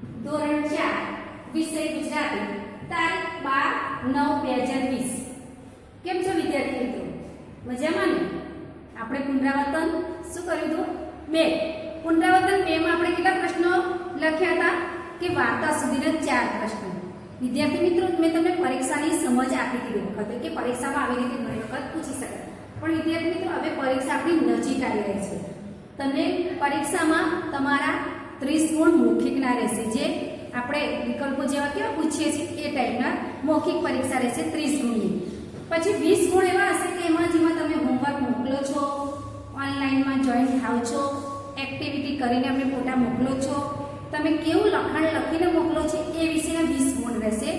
ધોરણ 4 વિષય ગુજરાતી તારીખ 12/9/2020 કેમ છો વિદ્યાર્થી મિત્રો? મજામાં ને? આપણે પુનરાવર્તન શું કર્યું હતું? 2 પુનરાવર્તન 2 માં આપણે કેટલા પ્રશ્નો લખ્યા હતા કે વાર્તા સુધીના 4 પ્રશ્નો. વિદ્યાર્થી મિત્રો મેં તમને પરીક્ષાની સમજ આપી હતી વખતે કે પરીક્ષામાં આવી રીતે ઘણી વખત પૂછી શકાય. પણ વિદ્યાર્થી મિત્રો હવે પરીક્ષા આપણી નજીક આવી રહી છે. તમને પરીક્ષામાં તમારા 30 ગુણ મૌખિકના રહેશે, જે આપણે વિકલ્પો જેવા કેવા પૂછીએ છીએ એ ટાઈપના મૌખિક પરીક્ષા રહેશે 30 ગુણની. પછી 20 ગુણ એવા હશે કે જેમાં તમે હોમવર્ક મોકલો છો, ઓનલાઈનમાં જોઈન થાવ છો, એક્ટિવિટી કરીને અમને ફોટા મોકલો છો, તમે કેવું લખાણ લખીને મોકલો છો એ વિશેના 20 ગુણ રહેશે.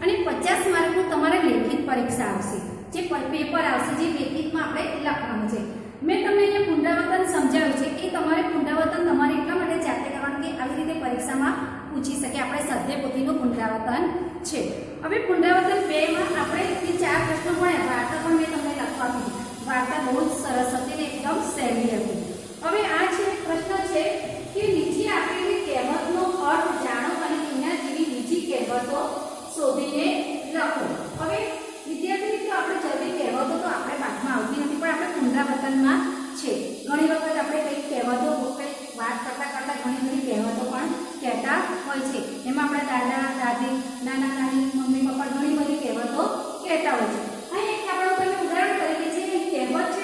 અને 50 માર્કનું તમારે લેખિત પરીક્ષા આવશે, જે પેપર આવશે જે લેખિતમાં આપણે લખવાનું છે. મેં તમને અહીંયા પુનરાવર્તન સમજાવ્યું છે એ તમારે પુનરાવર્તન તમારે એટલા માટે જાતે કરવાનું કે આવી રીતે પરીક્ષામાં પૂછી શકે. આપણે સ્વાધ્યાય પોથીનું પુનરાવર્તન છે. હવે પુનરાવર્તન 2 માં આપણે જે 4 પ્રશ્નો ભણ્યા, વાર્તા પણ મેં તમને લખવા કીધી. વાર્તા બહુ જ સરસ હતી ને એકદમ સહેલી હતી. હવે આ છે પ્રશ્ન છે કે નીચે આપેલી કહેવતનો અર્થ જાણો અને તેના જેવી બીજી કહેવતો શોધીને લખો. હવે વિદ્યાર્થી મિત્રો આપણે જલ્દી કહેવતો તો આપણે પાઠમાં આવતી નથી, પણ આપણે પુનરાવર્તનમાં છે. ઘણી વખત આપણે કંઈક કહેવતો કંઈક વાત કરતા કરતા ઘણી કહેવતો પણ કહેતા હોય છે. એમાં આપણા દાદા દાદી, નાના નાની, મમ્મી પપ્પા ઘણી બધી કહેવતો કહેતા હોય છે. અહીં એક આપણું તમે ઉદાહરણ તરીકે છે કહેવત છે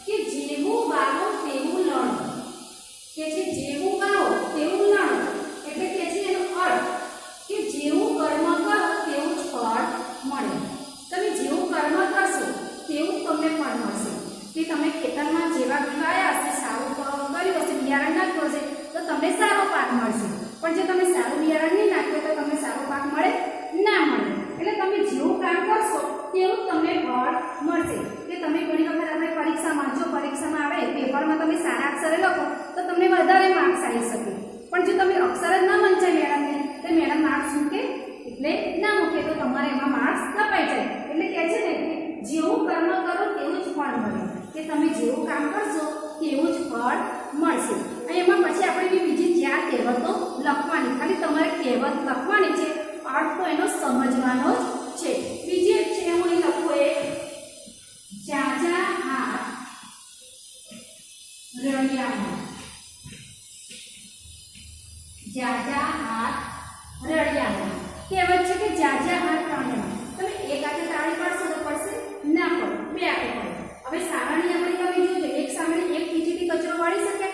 કે જેવું વાવો તેવું લણો, કે છે જેવું વાવો તેવું લણો, એટલે કે છે એનો અર્થ કે જેવું કર્મ કરો તેવું જ ફળ મળે. તમે જેવું કર્મ કરશો તેવું તમને ફળ મળશે. કે તમે ખેતરમાં જેવા વિવાયા હશે, સારું કર્યું હશે, બિયારણ નાખ્યું હશે તો તમને સારો પાક મળશે. પણ જો તમે સારું બિયારણ નહીં નાખ્યું તો તમને સારો પાક મળે ના મળે. એટલે તમે જેવું કામ કરશો તેવું તમને ફળ મળશે. કે તમે ઘણી વખત આપણે પરીક્ષામાં જો પરીક્ષામાં આવે પેપરમાં તમે સારા અક્ષરે લખો તો તમને વધારે માર્ક્સ આવી શકે. પણ જો તમે અક્ષર જ ના વંચાય મેડમને તો મેડમ માર્ક્સ મૂકે એટલે ના મૂકે તો તમારે એમાં માર્ક્સ કપાઈ જાય. એટલે કહે છે ને કે જેવું કર્મ કરો તેવું જ ફળ મળે, કે તમે જેવું કામ કરશો તેવું જ ફળ મળશે. અને એમાં પછી આપણે બીજી 4 કહેવતો લખવાની, ખાલી તમારે કહેવત લખવાની છે, અર્થ તો એનો સમજવાનો જ છે. બીજી એક છે હું અહીં લખું એક જાજા હાથ રળિયામણ. જાજા હાથ રળિયામણ કહેવત છે કે જાજા હાથ રળિયામણ. તમે એક હાથે તાળી પાડશો તો પડશે ના પડે, 2 હાથે પડે. હવે સાવરણી આપણે તમે જોજો, એક સાવરણી એક પીંછીથી કચરો વાળી શકે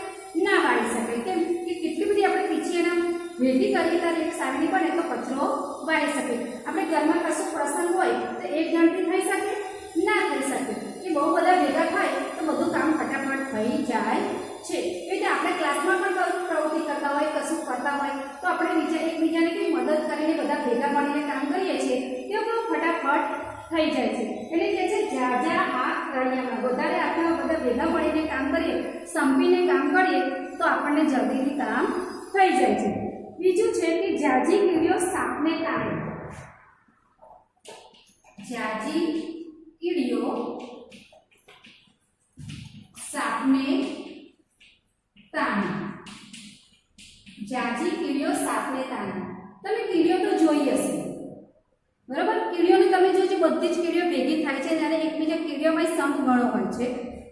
ના વાળી શકે. કેમ કે કેટલી બધી આપણે પીંછી એના ભેગી કરીએ ત્યારે એક સાવરણી બને તો કચરો વાળી શકે. આપણે ઘરમાં કશું પ્રસંગ હોય તો એક જણથી થઈ શકે ના થઈ શકે. કે બહુ બધા ભેગા થાય તો બધું કામ ફટાફટ થઈ જાય છે. એટલે આપણે ક્લાસમાં પણ પ્રવૃત્તિ કરતા હોય, કશું કરતા હોય તો આપણે એકબીજાને કઈ મદદ કરીને બધા ભેગા મળીને કામ કરીએ છીએ તો ફટાફટ થઈ જાય છે. એટલે કે છે જાજા હાથ રળિયામણ. વધારે હાથમાં બધા ભેગા મળીને કામ કરીએ, સંપીને કામ કરીએ તો આપણને જલ્દીથી કામ થઈ જાય છે. બીજું છે કે જાજી કીડીઓ સાપને તાણે. જાજી કીડીઓ સાપને તાણે. જાજી કીડીઓ સાપને તાણે. તમે કીડીઓ તો જોઈ હશે બરોબર. કીડીઓને તમે જોજો બધી જ કીડીઓ ભેગી થાય છે ત્યારે એકબીજા કીડીઓમાં સંપ ઘણો હોય છે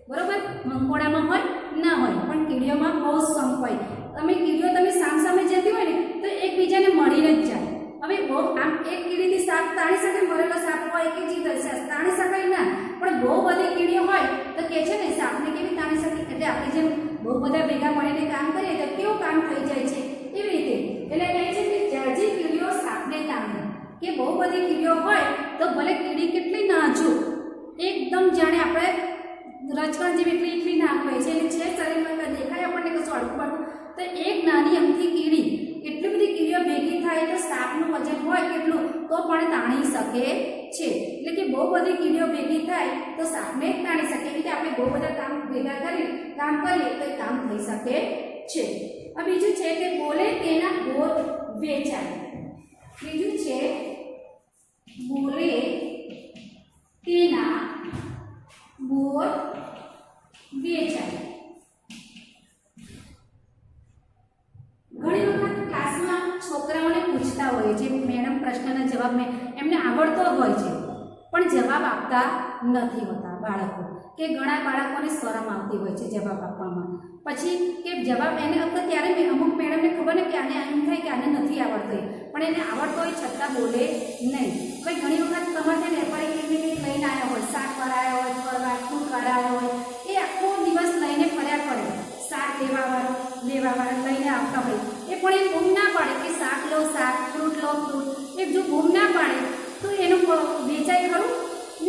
બરોબર. મંકોડામાં હોય ના હોય પણ કીડીઓમાં બહુ સંપ હોય. તમે કીડીઓ તમે સામે જતી હોય ને તો એકબીજાને મળીને જ જાય. હવે બહુ આમ એક કીડીથી સાપ તાણી શકે, મરેલો સાપ હોય કે જીવ તાણી શકાય ના, પણ બહુ બધી કીડીઓ હોય તો કે છે ને સાપને કેવી તાણી શકે. એટલે આપણે જેમ બહુ બધા ભેગા મળીને કામ કરીએ તો કેવું કામ થઈ જાય છે એવી રીતે. એટલે કહે છે કે જાજી કીડીઓ સાપને તાણે. કે બહુ બધી કીડીઓ હોય તો ભલે કીડી કેટલી નાજુક એકદમ જાણે આપણે રજકણ જેવી એટલી નાક હોય છે એટલે છે શરીરમાં દેખાય આપણને કશું અડકું પડતું તો એક નાની અમથી કીડી એટલી બધી કીડીઓ ભેગી થાય તો સાપનું વજન હોય કેટલું તો પણ તાણી શકે છે. એટલે કે બહુ બધી કીડીઓ ભેગી થાય તો સાપને તાણી શકે. એટલે આપણે બહુ બધા કામ ભેગા કરી કામ કરીએ તો કામ થઈ શકે છે. આ બીજું છે કે બોલે તેના બોર વેચાય. બીજું છે બોલે તેના બોર વેચાય. ઘણી વખત ક્લાસમાં પૂછતા હોય જે મેડમ પ્રશ્નના જવાબ એમને આવડતો હોય છે પણ જવાબ આપતા નથી હોતા બાળકો કે ઘણા બાળકોને શરમ આવતી હોય છે જવાબ આપવામાં પછી કે જવાબ એને ત્યારે અમુક મેડમને ખબર ને કે આને એમ થાય કે આને નથી આવડતું પણ એને આવડતો હોય છતાં બોલે નહીં ભાઈ ઘણી વખત તમારે ત્યાં વેપારી કંઈક લઈને આવ્યા હોય શાકવાળા આવ્યા હોય ફળવાળા ફ્રૂટવાળા આવ્યા હોય એ આખો દિવસ લઈને ફર્યા પડે શાક લેવાવાળા લઈને આવતા હોય એ પણ એ બૂમ ના પાડે કે શાક લો શાક ફ્રૂટ લો ફ્રૂટ એ જો બૂમ ના પાડે તો એનું વેચાય ખરું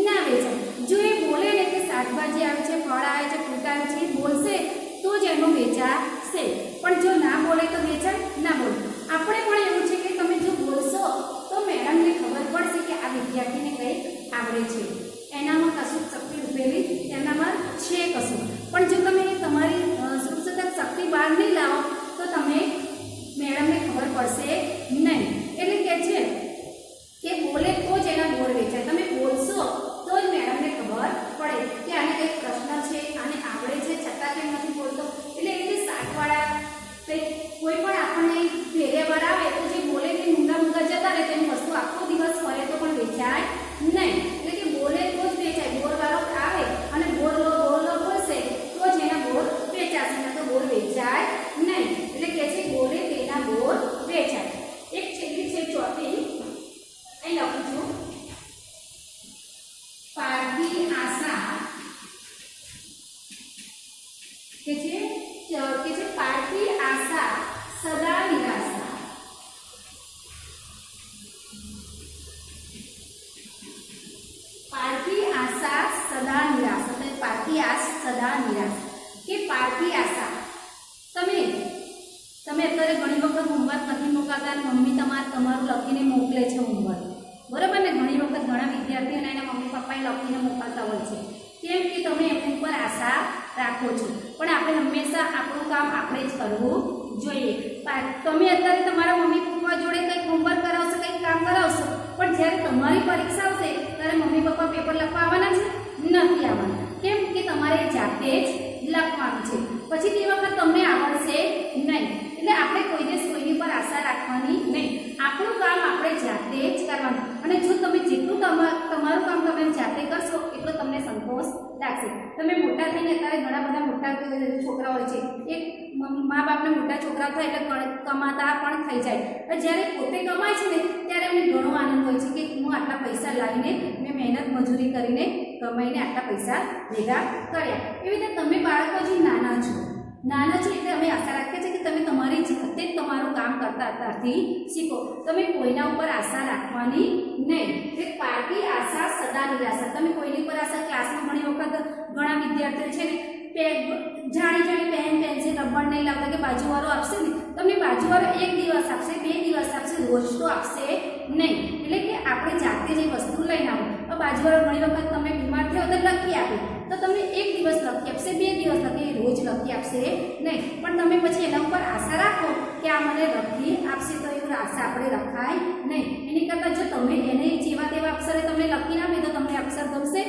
ના વેચાય જો એ બોલે ને કે શાકભાજી આવે છે ફળ આવે છે ફ્રૂટ આવે છે એ બોલશે તો જ એનું વેચાશે પણ જો ના બોલે તો વેચાય ના બોલે આપણે પણ એવું છે કે તમે જો બોલશો તો મેડમને ખબર પડશે કે આ વિદ્યાર્થીને કંઈક આવડે છે એનામાં કશું શક્તિ રૂપેલી એનામાં છે કશું પણ જો તમે તમારી સૃષ્ટિક શક્તિ બહાર નહીં લાવો તો તમે મેડમને ખબર પડશે નહીં એટલે કે છે કે બોલે તો જ એના બોર વેચાય તમે બોલશો તો જ મેડમને ખબર પડે કે આને કંઈક પ્રશ્ન છે આને આવડે છે છતાં કેમ નથી બોલતો એટલે એ રીતે શાકવાળા કોઈ પણ આપણને વેરેબર આવે તો જે બોલે તે મૂંગા જતા રહે તેની વસ્તુ આખો દિવસ ફરે તો પણ વેચાય નહીં એટલે કે બોલે તો જ વેચાય બોરવાળો આવે અને બોર લો બોલશે તો જ એના બોર વેચાશે નહીં તો બોર વેચાય નહીં એટલે કે છે બોલે તેના બોર વેચાય એક છેલ્લી છે ચોથી અહીં લખું છું પારકી આશા કે છે પારકી આશા સદા નિરાશા પારકી આશા સદા નિરાશા એટલે પારકી આશ સદા નિરાશા કે પારકી આશા તમે અત્યારે ઘણી વખત હોમવર્ક નથી મોકલતા અને મમ્મી તમારું લખીને મોકલે છે હોમવર્ક બરાબર ને ઘણી વખત ઘણા વિદ્યાર્થીઓને એના મમ્મી પપ્પાએ લખીને મોકલતા હોય છે કેમ કે તમે એમની ઉપર આશા રાખો છો પણ આપણે હંમેશા આપણું કામ આપણે જ કરવું જોઈએ તમે અત્યારે તમારા મમ્મી પપ્પા જોડે કંઈક હોમવર્ક કરાવશો કંઈક કામ કરાવશો પણ જ્યારે તમારી પરીક્ષા આવશે ત્યારે મમ્મી પપ્પા પેપર લખવા આવવાના છે નથી આવવાના કેમ કે તમારે જાતે જ લખવાનું છે પછી તે વખત તમને આવડશે નહીં એટલે આપણે કોઈ દિવસ કોઈની પર આશા રાખવાની નહીં આપણું કામ આપણે જાતે જ કરવાનું અને જો તમે જેટલું તમારું કામ તમે જાતે કરશો એટલો તમને સંતોષ લાગશે તમે મોટા થઈને અત્યારે ઘણા બધા મોટા છોકરા હોય છે એક મા બાપને મોટા છોકરા થાય એટલે કમાતા પણ થઈ જાય જ્યારે પોતે કમાય છે ને ત્યારે એમને ઘણો આનંદ હોય છે કે હું આટલા પૈસા લાવીને મેં મહેનત મજૂરી કરીને કમાઈને આટલા પૈસા ભેગા કર્યા એવી રીતે તમે બાળકો જે નાના છો એટલે અમે આશા રાખીએ છીએ કે તમે તમારી જાતે જ તમારું કામ કરતા અત્યારથી શીખો તમે કોઈના ઉપર આશા રાખવાની નહીં એટલે પારકી આશા સદા નિરાશા તમે કોઈની પર આશા ક્લાસમાં ઘણી વખત ઘણા વિદ્યાર્થીઓ છે ને જાણી પેન પેન્સિલ રબર નહીં લાવતા કે બાજુવાળો આપશે ને તમને બાજુવાળો એક દિવસ આપશે 2 દિવસ આપશે રોજ તો આપશે નહીં એટલે કે આપણે જાતે જે વસ્તુ લઈને આવો તો બાજુવાળો ઘણી વખત તમે બીમાર થયો તો લખી આપે તો તમને એક દિવસ લખી આપશે 2 દિવસ લખી રોજ લખી આપશે નહીં પણ તમે પછી એના ઉપર આશા રાખો કે આ મને લખી આપશે તો એવું આશા આપણે રખાય નહીં એની કરતાં જો તમે એને જેવા તેવા અક્ષરે તમને લખી આપે તો તમને અક્ષર ગમશે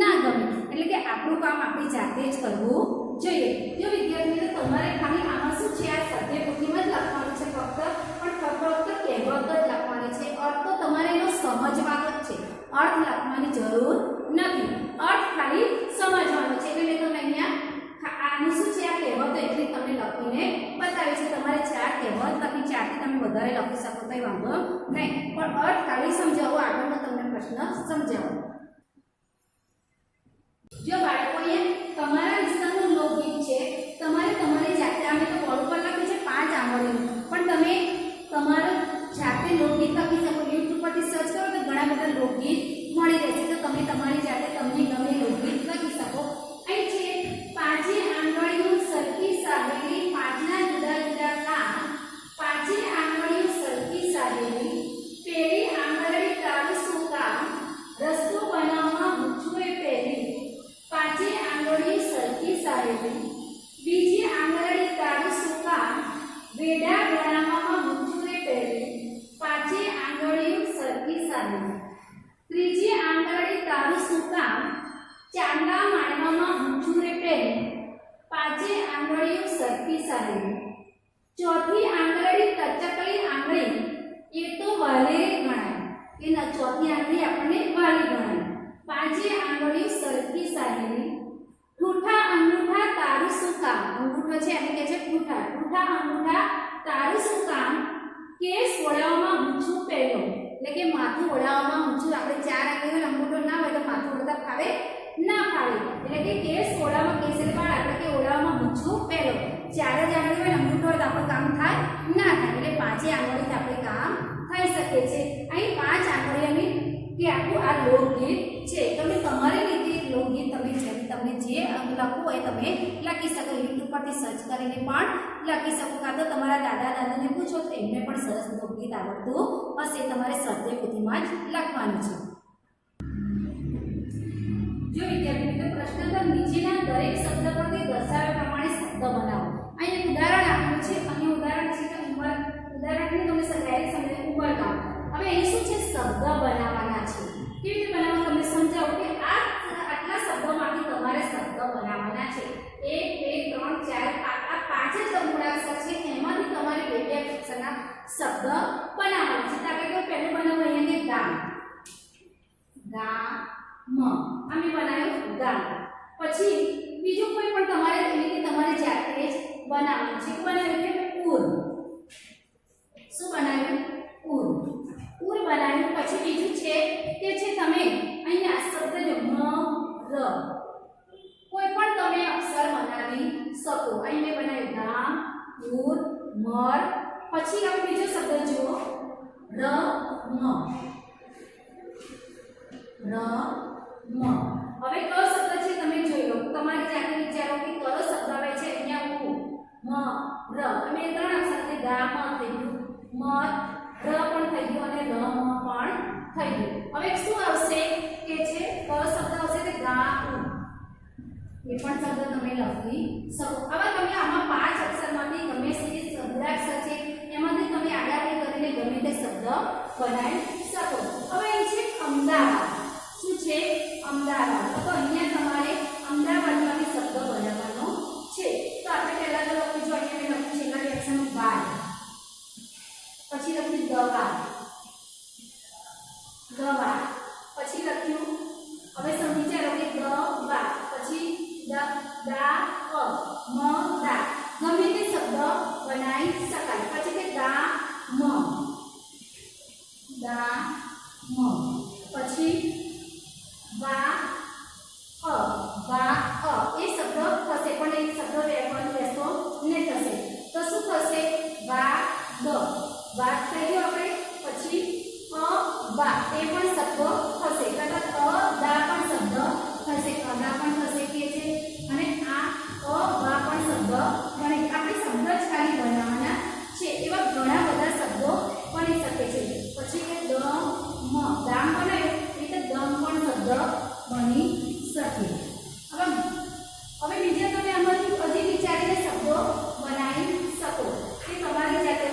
ના ગમે એટલે કે આપણું કામ આપણે જાતે જ કરવું જોઈએ જો વિદ્યાર્થીઓ તમારે ખાલી આમાં શું છે આ સ્વાધ્યાય પોથીમાં જ લખવાનું છે ફક્ત કહેવત જ લખવાની છે અર્થ તો તમારે એનો સમજવાનો જ છે અર્થ લખવાની જરૂર નથી અર્થ ખાલી સમજવાનો છે એટલે મેં તમને અહીંયા આનું શું છે આ કહેવત એટલી તમને લખીને બતાવી છે તમારે 4 કહેવત લખી 4 થી તમે વધારે લખી શકો તો વાંધો નહીં પણ અર્થ ખાલી સમજાવો આગળનો તમને પ્રશ્ન સમજાવો જો બાળકોએ તમારા વિસ્તારનું લોકગીત છે તમારે તમારી જાતે અમે તો બોર્ડ પર લખ્યું છે 5 આંગળીઓ પણ તમે તમારું જાતે લોકગીત લખી શકો YouTube પરથી સર્ચ કરો તો ઘણા બધા લોકગીત મળી રહેશે તો તમે તમારી જાતે તમને ગમે લોકગીત લખી શકો અહીં છે 5 આંગળીઓ સરખી સાબેલી 5ના જુદા જુદા કામ 5 આંગળીઓ સરખી સાબેલી પેલી આંગળી તારું શું કામ રસ્તો બનાવવા મૂછુએ પહેરી 5 આંગળીઓ સરખી સાબેલી બીજી આંગળી તારું શું કામ વેડા બનાવવામાં મૂછુએ પહેરી 5 આંગળીઓ સરખી સાબેલી ત્રીજી આંગળી તારું શું કામ ચાંદા માળવામાં મૂછુએ પહેરી 5 આંગળીઓ સરખી સાબેલી ચોથી આંગળી ટચકલી આંગળી એ તો ચોથી આંગળી આપણને વાળી ગણાય. પાંચે આંગળીઓ સરખી સાહેલી, ઠૂઠા અંગૂઠા તારું શું કામ. અંગૂઠો છે એને કહે છે ઠૂઠા. ઠૂઠા અંગૂઠા તારું શું કામ, કેસ ઓળાવવામાં ઊંચું પહેલો, એટલે કે માથું ઓળાવવામાં ઊંચું. આપણે ચાર આંગળીઓ અંગૂઠો ના હોય તો માથું ઓળાવતા ફાવે ના ફાવે, એટલે કે કેસ ઓળાવવામાં, કેસ એટલે વાળ, એટલે કે ઓળાવવામાં ઊંચું પહેલો. ચાર જ આંગળી હોય અંગૂઠો હોય તો આપણું કામ થાય ના થાય, એટલે પાંચે આંગળીથી આપણે કામ થઈ શકે છે. અહીં પાંચ આંગળીઓની કે આખું આ લોકગીત છે. તમે તમારી રીતે લોકગીત તમે તમને જે લખવું હોય તમે લખી શકો. યુટ્યુબ પરથી સર્ચ કરીને પણ લખી શકો, કાં તો તમારા દાદા દાદાને પૂછો તો એમને પણ સરસ લોકગીત આવડતું હશે. તમારે સ્વાધ્યાય પોથીમાં જ લખવાનું છે. જો વિદ્યાર્થી મિત્રો પ્રશ્ન તો નીચેના દરેક શબ્દ પરથી દર્શાવ્યા પ્રમાણે શબ્દ બનાવો. અહીં એક ઉદાહરણ આપ્યું છે. અહીં ઉદાહરણ છે કે ઉદાહરણને તમે ડાયરેક્ટ સમજે ઉમરગામ. હવે અહીં શું છે, શબ્દ બનાવવાના છે. કેવી રીતે બનાવવા તમને સમજાવું કે આટલા શબ્દોમાંથી તમારે શબ્દ બનાવવાના છે. 1 2 3 4 આ પાંચ જ મૂળાક્ષર છે, એમાંથી તમારે બે બે અક્ષરના શબ્દ બનાવવાના છે. તો આપણે પહેલું બનાવવું અહીંયા કે ગામ. અમે બનાવ્યું ગામ. પછી બીજું કોઈ પણ તમારે એવી રીતે તમારે જાતે જ બનાવવાનું છે. બનાવ્યું કે ઉર. શું બનાવ્યું? ઉર. ઉર બનાવ્યું. પછી બીજું છે કે છે તમે અહીંયા શબ્દ જો મ ર, કોઈ પણ તમે અક્ષર બનાવી શકો. અહીં મેં બનાવ્યું ગામ, ઉર, મર. પછી હવે બીજો શબ્દ જુઓ ર મ. હવે કયો શબ્દ છે તમે જોઈ લો. તમારે જાતે વિચારો કે કયો શબ્દ આવે છે. અહીંયા ઉ, મ, ર. અમે ત્રણ અક્ષર છે. ગા મ થઈ ગયું, મ ર પણ થઈ ગયું અને ર મ પણ થઈ ગયું. હવે શું આવશે કે છે કયો શબ્દ આવશે તે ગા ઉ. એ પણ શબ્દ તમે લખી શકો. હવે તમે આમાં પાંચ અક્ષરમાંથી ગમે તે મૂળાક્ષર છે એમાંથી તમે આડાઆડી કરીને ગમે તે શબ્દ બનાવી શકો. હવે અહીં છે અમદાવાદ. શું છે? અમદાવાદ. તો અહીંયા તમારે અમદાવાદમાંથી શબ્દ બનાવવાનો છે. તો આપણે પહેલા તો લખીશું, જો અહીંયા મેં લખ્યું છેલ્લા અક્ષરનું બાર, પછી લખ્યું દવા, પછી લખ્યું હવે વિચારો કે દવા, પછી દા મ દા. ગમે તે શબ્દ બનાવી શકાય. પછી કે દા મ, પછી વા એ શબ્દ થશે, પણ એ શબ્દ વ્યાકરણ બેસતો નહીં થશે. તો શું થશે? વા દ થઈ ગયો આપણે. પછી વા એ પણ શબ્દ થશે, કદાચ દા પણ શબ્દ થશે, અદા પણ થશે કે છે, અને આ વા પણ શબ્દ બને. આપણે શબ્દ જ ખાલી બનાવવાના છે. એવા ઘણા બધા શબ્દો બની શકે છે. પછી કે દામ બનાવ્યું એટલે દમ પણ શબ્દ બની શકે. હવે બીજા તમે આમાંથી હજી વિચારીને શબ્દો બનાવી શકો. કે તમારી જાતે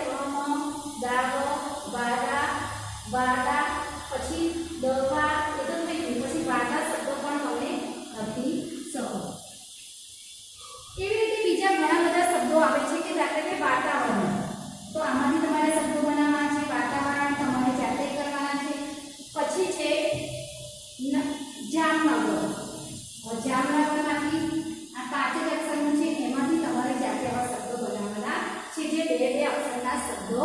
દાવ, વાદા, પછી દવા એ તો થઈ ગયું. પછી વાદા શબ્દો પણ તમે લખી શકો. એવી રીતે બીજા ઘણા બધા શબ્દો આવે છે કે દાખલા કે વાતાવરણ. તો આમાંથી તમારે શબ્દો બનાવવાના છે. વાતાવરણ તમારે જાતે કરવાના છે. પછી છે જામનગરમાંથી આ પાંચ જ અક્ષરનું છે, એમાંથી તમારે જાતે આવા શબ્દો બનાવવાના છે. જે બે બે અક્ષરના શબ્દો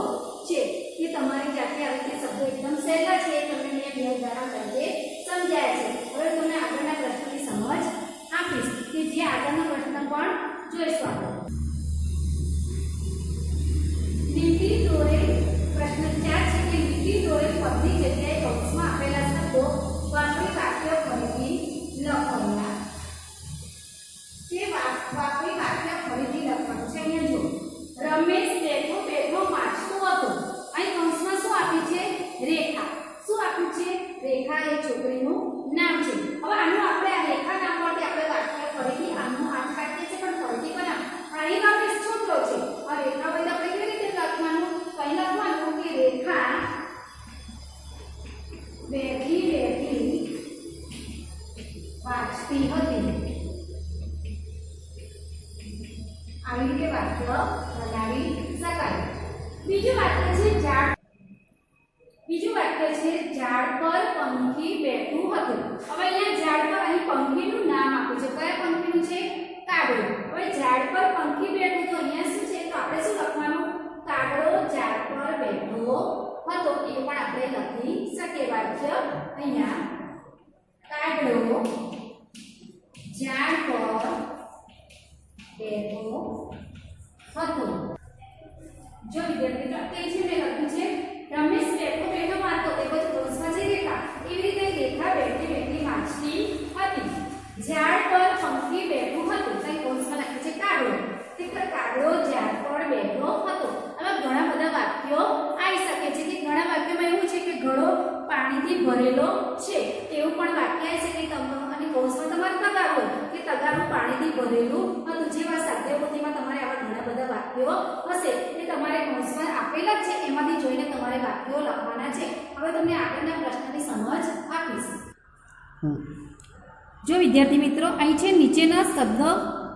છે એ તમારી જાતે આવી રીતે શબ્દો એકદમ સહેલા છે. તમને મેં બે ઉદાહરણ તરીકે સમજાયા છે. હવે તમને આગળના પ્રશ્નની સમજ આપીશ કે જે આગળનો પ્રશ્ન પણ જોઈશું આપણે. લીટી દોરે પ્રશ્ન 4 છે કે લીટી દોરે પદની જગ્યાએ બોક્સમાં આપેલા શબ્દો વાપરી વાક્ય ફરીથી લખવાના. તે વાપરી વાક્ય ફરીથી લખવાનું છે. અહીંયા જો રમેશ બેઠો વાંચતો હતો. અહીં કૌંસમાં શું આપ્યું છે? રેખા. શું આપ્યું છે? રેખા એ છોકરીનું નામ છે. હવે આનું આપણે આ રેખા નામ પરથી આપણે વાક્ય ફરીથી આનું હાથ કાઢીએ છીએ પણ ફરીથી બનાવ. અહીં આપણે છોકરો છે. આ રેખા વડે આપણે કેવી રીતે લખવાનું? કઈ લખવાનું કે રેખા બેઠી વાંચતી હતી. આવી રીતે વાક્ય બનાવી શકાય. બીજું વાક્ય છે ઝાડ પર પંખી બેઠું હતું. હવે અહીંયા ઝાડ પર અહીં પંખીનું નામ આપ્યું છે. કયા પંખીનું છે? કાગડો. હવે ઝાડ પર પંખી બેઠું તો અહીંયા શું છે? તો આપણે શું લખવાનું? કાગડો ઝાડ પર બેઠો હતો. એ પણ આપણે લખી શકીએ વાક્ય અહીંયા. કાગડો ઝાડ પર બેઠો હતો. જો વિદ્યાર્થી તે છે મેં લખ્યું છે રમેશ બેઠો બેઠો વાંચતો તે પછી ક્રોસમાં છે રેખા. એવી રીતે રેખા બેઠી બેઠી વાંચતી હતી. ઝાડ પર પંખી બેઠું હતું. તે ક્રોસમાં લખ્યું છે કાગડો. તે કાગડો ઝાડ પર બેઠો હતો. આવા ઘણા બધા વાક્યો આવી શકે છે કે ઘણા વાક્યોમાં એવું છે કે ઘડો પાણીથી ભરેલો છે એવું પણ વાક્ય આવી શકે. અને કૌંસમાં તમારે તગારું કે તગારું પાણીથી ભરેલું હતું. જેવા સાધ્યપોથીમાં તમારે આવા ઘણા બધા વાક્યો હશે એ તમારે કૌંસમાં આપેલા છે. એમાંથી જોઈને તમારે વાક્યો લખવાના છે. હવે તમને આગળના પ્રશ્નની સમજ આપીશ. જો વિદ્યાર્થી મિત્રો અહીં છે નીચેના શબ્દ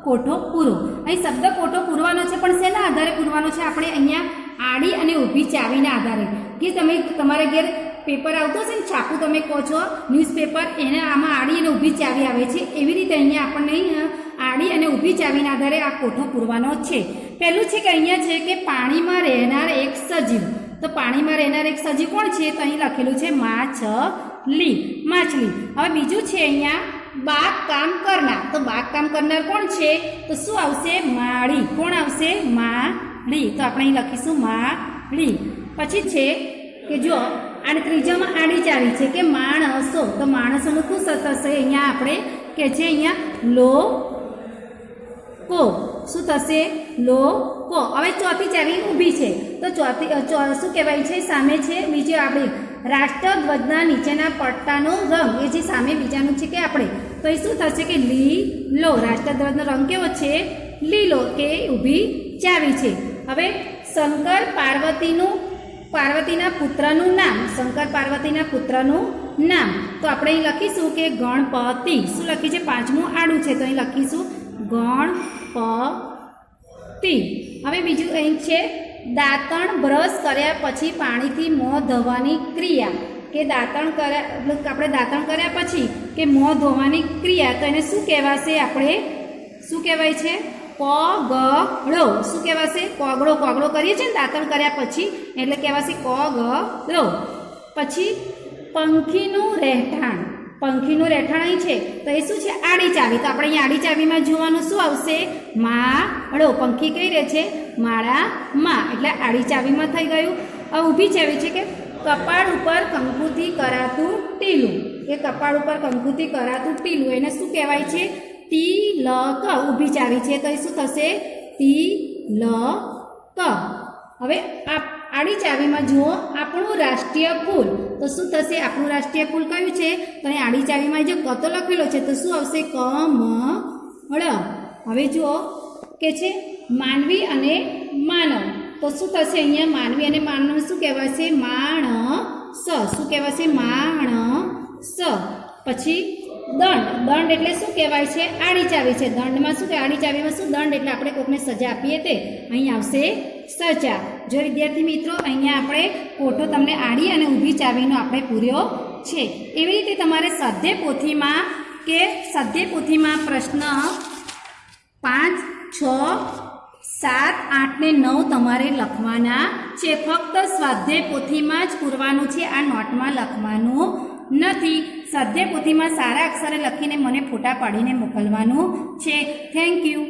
કોઠો પૂરો. અહીં શબ્દ કોઠો પૂરવાનો છે પણ શેના આધારે પૂરવાનો છે? આપણે અહીંયા આડી અને ઊભી ચાવીના આધારે. કે તમે તમારા ઘેર પેપર આવતો હશે ને છાપું તમે કહો છો ન્યૂઝપેપર એને આમાં આડી અને ઊભી ચાવી આવે છે. એવી રીતે અહીંયા આપણને આડી અને ઊભી ચાવીના આધારે આ કોઠો પૂરવાનો છે. પહેલું છે કે અહીંયા છે કે પાણીમાં રહેનાર એક સજીવ. તો પાણીમાં રહેનાર એક સજીવ કોણ છે? તો અહીં લખેલું છે માછલી. માછલી. હવે બીજું છે અહીંયા બાગ કામ કરનાર. તો બાગ કામ કરનાર કોણ છે? તો શું આવશે? માળી. કોણ આવશે? માળી. તો આપણે અહીં લખીશું માળી. પછી છે કે જો અને ત્રીજામાં આડી ચાવી છે કે માણસો. તો માણસોનું શું થશે? અહીંયા આપણે કે છે અહીંયા લોકો. શું થશે? લોકો. હવે ચોથી ચાવી ઊભી છે. તો ચોથી શું કહેવાય છે? સામે છે બીજી આપણી રાષ્ટ્રધ્વજના નીચેના પટ્ટાનો રંગ. એ જે સામે બીજાનું છે કે આપણે તો એ શું થશે કે લીલો. રાષ્ટ્રધ્વજનો રંગ કેવો છે? લીલો. કે ઊભી ચાવી છે. હવે શંકર પાર્વતીના પુત્રનું નામ. શંકર પાર્વતીના પુત્રનું નામ. તો આપણે અહીં લખીશું કે ગણપતિ. શું લખી છે? પાંચમું આડું છે તો અહીં લખીશું ગણપતિ. હવે બીજું અહીં છે દાંતણ બ્રશ કર્યા પછી પાણીથી મોં ધોવાની ક્રિયા. કે દાંતણ કર્યા આપણે દાંતણ કર્યા પછી કે મોં ધોવાની ક્રિયા. તો એને શું કહેવાશે? આપણે શું કહેવાય છે? કોગળો. શું કહેવાશે? કોગળો. કોગળો કરીએ છીએ ને દાંતણ કર્યા પછી એટલે કહેવાશે કોગળો. પછી પંખીનું રહેઠાણ. પંખીનું રહેઠાણ અહીં છે તો એ શું છે? આડી ચાવી. તો આપણે અહીંયા આડી ચાવીમાં જોવાનું શું આવશે? માળો. પંખી કઈ રહે છે? માળામાં. એટલે આડી ચાવીમાં થઈ ગયું. હવે ઊભી ચાવી છે કે કપાળ ઉપર કંકુથી કરાતું ટીલું. એ કપાળ ઉપર કંકુથી કરાતું ટીલું એને શું કહેવાય છે? તિલક. ઊભી ચાવી છે તો એ શું થશે? તિલક. હવે આડી ચાવીમાં જુઓ આપણું રાષ્ટ્રીય ફૂલ. તો શું થશે? આપણું રાષ્ટ્રીય ફૂલ કયું છે? તો અહીં આડી ચાવીમાં જો કતો લખેલો છે તો શું આવશે? કમળ. હવે જુઓ કે છે માનવી અને માનવ. તો શું થશે? અહીંયા માનવી અને માનવ શું કહેવાશે? માણસ. શું કહેવાશે? માણસ. પછી દંડ. દંડ એટલે શું કહેવાય છે? આડી ચાવી છે. દંડમાં શું કે આડી ચાવીમાં શું? દંડ એટલે આપણે કોઈને સજા આપીએ તે અહીં આવશે સજા. જો વિદ્યાર્થી મિત્રો અહીંયા આપણે કોઠો તમને આડી અને ઊભી ચાવીનો આપણે પૂર્યો છે. એવી રીતે તમારે સ્વાધ્યાય પ્રશ્ન 5, 6, 7, 8 ને 9 તમારે લખવાના છે. ફક્ત સ્વાધ્યાય પોથીમાં જ પૂરવાનું છે. આ નોટમાં લખવાનું નથી. સ્વાધ્યાય પોથીમાં સારા અક્ષરે લખીને મને ફોટા પાડીને મોકલવાનું છે. Thank you.